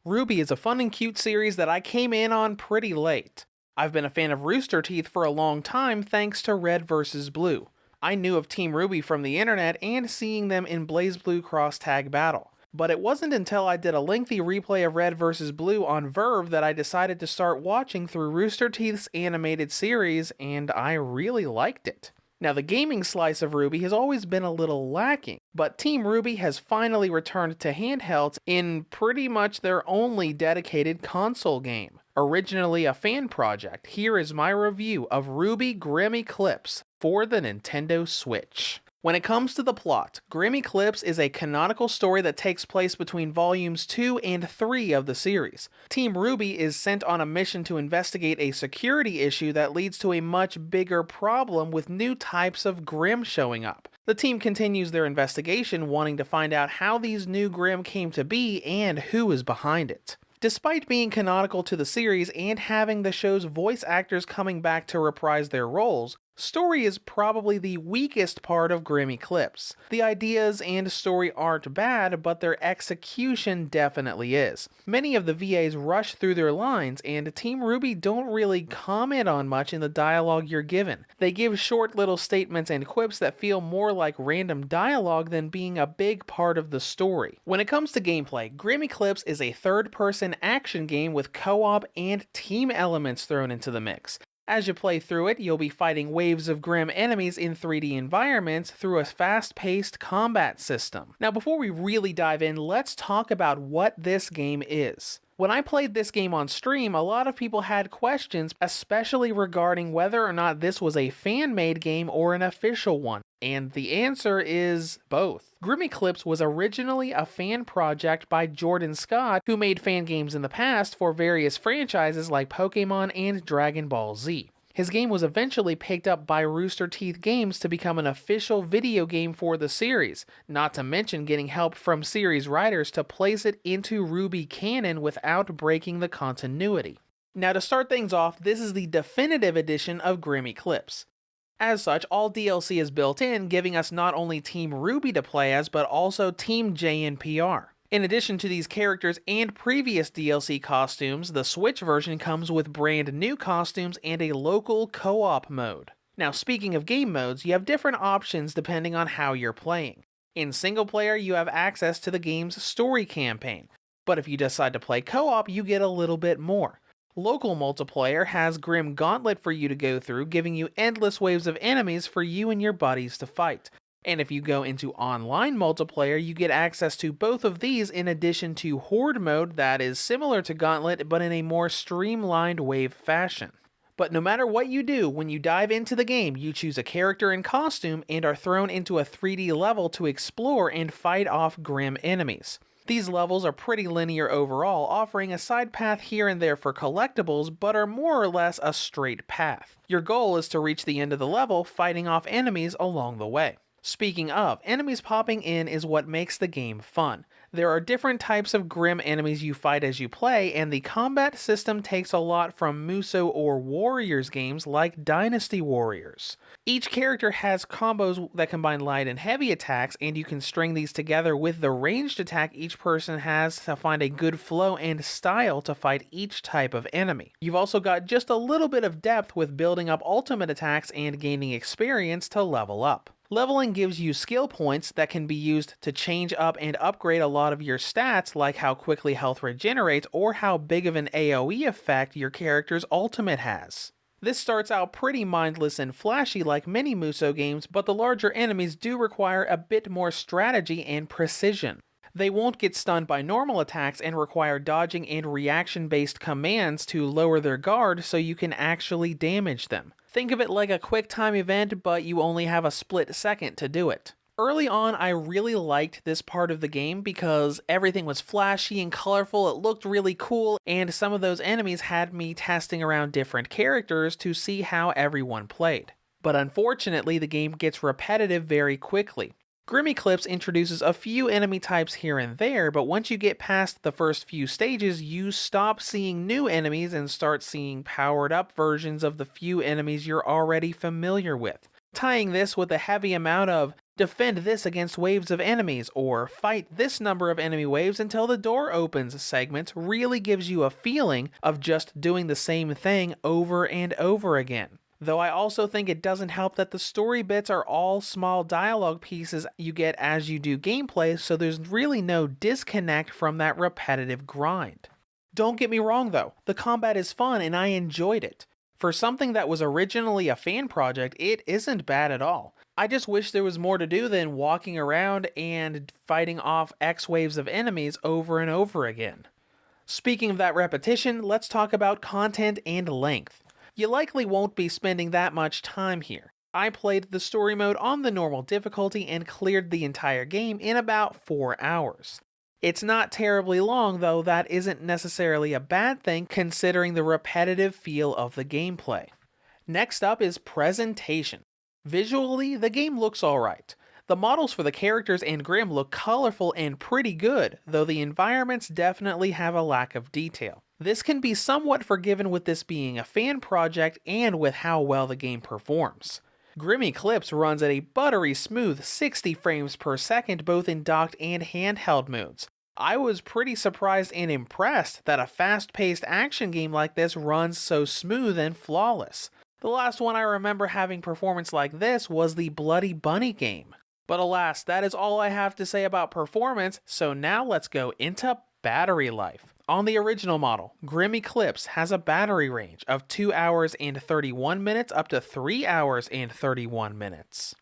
RWBY is a fun and cute series that I came in on pretty late. I've been a fan of Rooster Teeth for a long time thanks to Red vs. Blue. I knew of Team RWBY from the internet and seeing them in BlazBlue Cross Tag Battle. But it wasn't until I did a lengthy replay of Red vs. Blue on Verve that I decided to start watching through Rooster Teeth's animated series, and I really liked it. Now, the gaming slice of RWBY has always been a little lacking, but Team RWBY has finally returned to handhelds in pretty much their only dedicated console game. Originally a fan project, here is my review of RWBY Grimm Eclipse for the Nintendo Switch. When it comes to the plot, Grimm Eclipse is a canonical story that takes place between volumes 2 and 3 of the series. Team RWBY is sent on a mission to investigate a security issue that leads to a much bigger problem with new types of Grimm showing up. The team continues their investigation, wanting to find out how these new Grimm came to be and who is behind it. Despite being canonical to the series and having the show's voice actors coming back to reprise their roles, story is probably the weakest part of Grimm Eclipse. The ideas and story aren't bad, but their execution definitely is. Many of the VAs rush through their lines, and Team RWBY don't really comment on much in the dialogue you're given. They give short little statements and quips that feel more like random dialogue than being a big part of the story. When it comes to gameplay, Grimm Eclipse is a third-person action game with co-op and team elements thrown into the mix. As you play through it, you'll be fighting waves of Grimm enemies in 3D environments through a fast-paced combat system. Now, before we really dive in, let's talk about what this game is. When I played this game on stream, a lot of people had questions, especially regarding whether or not this was a fan-made game or an official one. And the answer is both. Grimm Eclipse was originally a fan project by Jordan Scott, who made fan games in the past for various franchises like Pokemon and Dragon Ball Z. His game was eventually picked up by Rooster Teeth Games to become an official video game for the series, not to mention getting help from series writers to place it into RWBY canon without breaking the continuity. Now, to start things off, this is the definitive edition of Grimm Eclipse. As such, all DLC is built in, giving us not only Team RWBY to play as, but also Team JNPR. In addition to these characters and previous DLC costumes, the Switch version comes with brand new costumes and a local co-op mode. Now, speaking of game modes, you have different options depending on how you're playing. In single player, you have access to the game's story campaign, but if you decide to play co-op, you get a little bit more. Local multiplayer has Grimm Gauntlet for you to go through, giving you endless waves of enemies for you and your buddies to fight. And if you go into online multiplayer, you get access to both of these in addition to Horde mode that is similar to Gauntlet but in a more streamlined wave fashion. But no matter what you do, when you dive into the game, you choose a character and costume and are thrown into a 3D level to explore and fight off Grimm enemies. These levels are pretty linear overall, offering a side path here and there for collectibles, but are more or less a straight path. Your goal is to reach the end of the level, fighting off enemies along the way. Speaking of, enemies popping in is what makes the game fun. There are different types of Grimm enemies you fight as you play, and the combat system takes a lot from Muso or Warriors games like Dynasty Warriors. Each character has combos that combine light and heavy attacks, and you can string these together with the ranged attack each person has to find a good flow and style to fight each type of enemy. You've also got just a little bit of depth with building up ultimate attacks and gaining experience to level up. Leveling gives you skill points that can be used to change up and upgrade a lot of your stats, like how quickly health regenerates or how big of an AoE effect your character's ultimate has. This starts out pretty mindless and flashy like many Muso games, but the larger enemies do require a bit more strategy and precision. They won't get stunned by normal attacks and require dodging and reaction-based commands to lower their guard so you can actually damage them. Think of it like a quick time event, but you only have a split second to do it. Early on, I really liked this part of the game because everything was flashy and colorful, it looked really cool, and some of those enemies had me testing around different characters to see how everyone played. But unfortunately, the game gets repetitive very quickly. Grimm Eclipse introduces a few enemy types here and there, but once you get past the first few stages, you stop seeing new enemies and start seeing powered up versions of the few enemies you're already familiar with. Tying this with a heavy amount of defend this against waves of enemies or fight this number of enemy waves until the door opens segments really gives you a feeling of just doing the same thing over and over again. Though I also think it doesn't help that the story bits are all small dialogue pieces you get as you do gameplay, so there's really no disconnect from that repetitive grind. Don't get me wrong though, the combat is fun and I enjoyed it. For something that was originally a fan project, it isn't bad at all. I just wish there was more to do than walking around and fighting off X waves of enemies over and over again. Speaking of that repetition, let's talk about content and length. You likely won't be spending that much time here. I played the story mode on the normal difficulty and cleared the entire game in about 4 hours. It's not terribly long, though that isn't necessarily a bad thing considering the repetitive feel of the gameplay. Next up is presentation. Visually, the game looks alright. The models for the characters and Grimm look colorful and pretty good, though the environments definitely have a lack of detail. This can be somewhat forgiven with this being a fan project and with how well the game performs. Grimm Eclipse runs at a buttery smooth 60 frames per second both in docked and handheld modes. I was pretty surprised and impressed that a fast-paced action game like this runs so smooth and flawless. The last one I remember having performance like this was the Bloody Bunny game. But alas, that is all I have to say about performance, so now let's go into battery life. On the original model, Grimm Eclipse has a battery range of 2 hours and 31 minutes up to 3 hours and 31 minutes.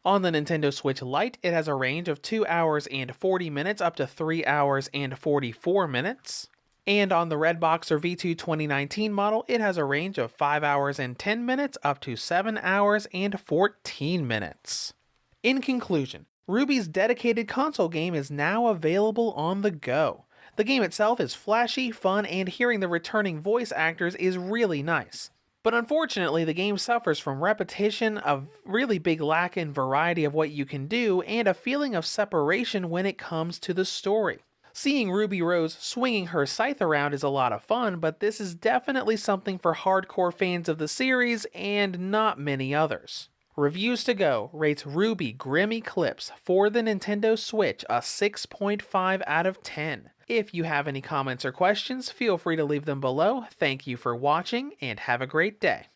On the Nintendo Switch Lite, it has a range of 2 hours and 40 minutes up to 3 hours and 44 minutes. And on the Redboxer V2 2019 model, it has a range of 5 hours and 10 minutes up to 7 hours and 14 minutes. In conclusion, RWBY's dedicated console game is now available on the go. The game itself is flashy, fun, and hearing the returning voice actors is really nice. But unfortunately, the game suffers from repetition, a really big lack in variety of what you can do, and a feeling of separation when it comes to the story. Seeing Ruby Rose swinging her scythe around is a lot of fun, but this is definitely something for hardcore fans of the series and not many others. Reviews to Go rates RWBY Grimm Eclipse for the Nintendo Switch a 6.5 out of 10. If you have any comments or questions, feel free to leave them below. Thank you for watching and have a great day.